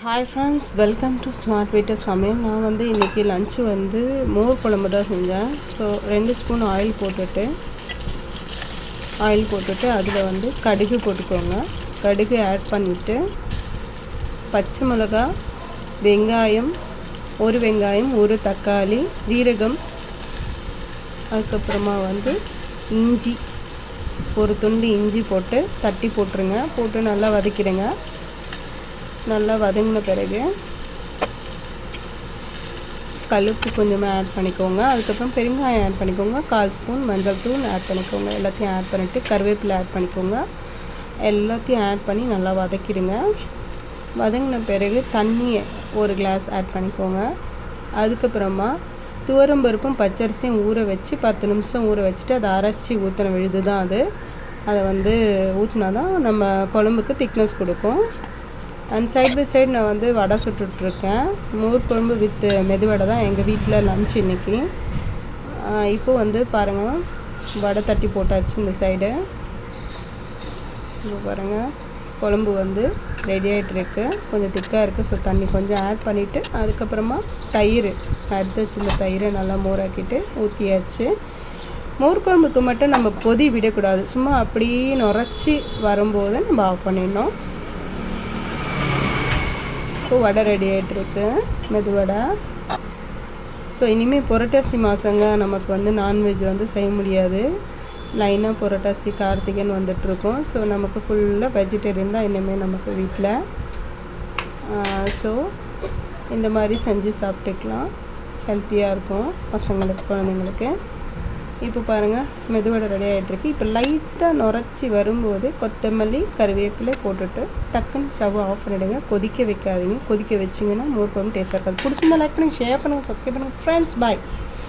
Hi friends, welcome to smart வீட்டு சமையல். நான் வந்து இன்றைக்கி லஞ்சு வந்து மோர் குழம்பு தான் செஞ்சேன். ஸோ 2 ஸ்பூன் ஆயில் போட்டுட்டு அதில் வந்து கடுகு போட்டுக்கோங்க. கடுகு ஆட் பண்ணிவிட்டு பச்சை மிளகா, வெங்காயம், ஒரு வெங்காயம், ஒரு தக்காளி, ஜீரகம், அதுக்கப்புறமா வந்து இஞ்சி, ஒரு துண்டு இஞ்சி போட்டு தட்டி போட்டுருங்க. போட்டு நல்லா வதக்கிடுங்க. நல்லா வதங்கின பிறகு கல்லுப்பு கொஞ்சமாக ஆட் பண்ணிக்கோங்க. அதுக்கப்புறம் பெருங்காயம் ஆட் பண்ணிக்கோங்க. 1/4 ஸ்பூன் மஞ்சள் தூள் ஆட் பண்ணிக்கோங்க. எல்லாத்தையும் ஆட் பண்ணிவிட்டு கருவேப்பிலை ஆட் பண்ணிக்கோங்க. எல்லாத்தையும் ஆட் பண்ணி நல்லா வதக்கிடுங்க. வதங்கின பிறகு தண்ணியை 1 கிளாஸ் ஆட் பண்ணிக்கோங்க. அதுக்கப்புறமா துவரம்பருப்பும் பச்சரிசியும் ஊற வச்சு 10 நிமிஷம் ஊற வச்சுட்டு அதை அரைச்சி ஊற்றின விழுது தான் அதை வந்து ஊற்றினா தான் நம்ம குழம்புக்கு திக்னஸ் கொடுக்கும். அண்ட் சைட் பை சைடு நான் வந்து வடை சுட்டுட்ருக்கேன். மோர் குழம்பு வித் மெதுவடை தான் எங்கள் வீட்டில் லன்ச் இன்றைக்கி. இப்போது வந்து பாருங்கள், வடை தட்டி போட்டாச்சு. இந்த சைடு இப்போ பாருங்கள், குழம்பு வந்து ரெடி ஆகிட்டுருக்கு. கொஞ்சம் திக்காக இருக்குது. ஸோ தண்ணி கொஞ்சம் ஆட் பண்ணிவிட்டு அதுக்கப்புறமா தயிர் எடுத்து வச்சு இந்த தயிரை நல்லா மோராக்கிட்டு ஊற்றியாச்சு. மோர் குழம்புக்கு மட்டும் நம்ம கொதி விடக்கூடாது. சும்மா அப்படியே நுரைச்சி வரும்போது நம்ம ஆஃப் பண்ணிடணும். இப்போ வடை ரெடி ஆகிட்டுருக்கு, மெதுவடை. ஸோ இனிமேல் புரட்டாசி மாதங்க, நமக்கு வந்து நான்வெஜ் வந்து செய்ய முடியாது. லைனாக புரட்டாசி கார்த்திகைன்னு வந்துட்டுருக்கோம். ஸோ நமக்கு ஃபுல்லாக வெஜிடேரியன் தான் இனிமேல் நமக்கு வீட்டில். ஸோ இந்த மாதிரி செஞ்சு சாப்பிட்டுக்கலாம். ஹெல்த்தியாக இருக்கும் பசங்களுக்கு, குழந்தைங்களுக்கு. இப்போ பாருங்கள், மெதுவடை ரெடி ஆகிட்டுருக்கு. இப்போ லைட்டாக நுரைச்சி வரும்போது கொத்தமல்லி, கருவேப்பிலை போட்டுட்டு டக்குன்னு ஸ்டவ் ஆஃப் பண்ணிவிடுங்க. கொதிக்க வைக்காதீங்க. கொதிக்க வச்சிங்கன்னா மோர் குழம்பு டேஸ்ட்டாக இருக்காது. பிடிச்சிருந்தா லைக் பண்ணுங்கள், ஷேர் பண்ணுங்கள், சப்ஸ்கிரைப் பண்ணுங்கள் ஃப்ரெண்ட்ஸ். பாய்.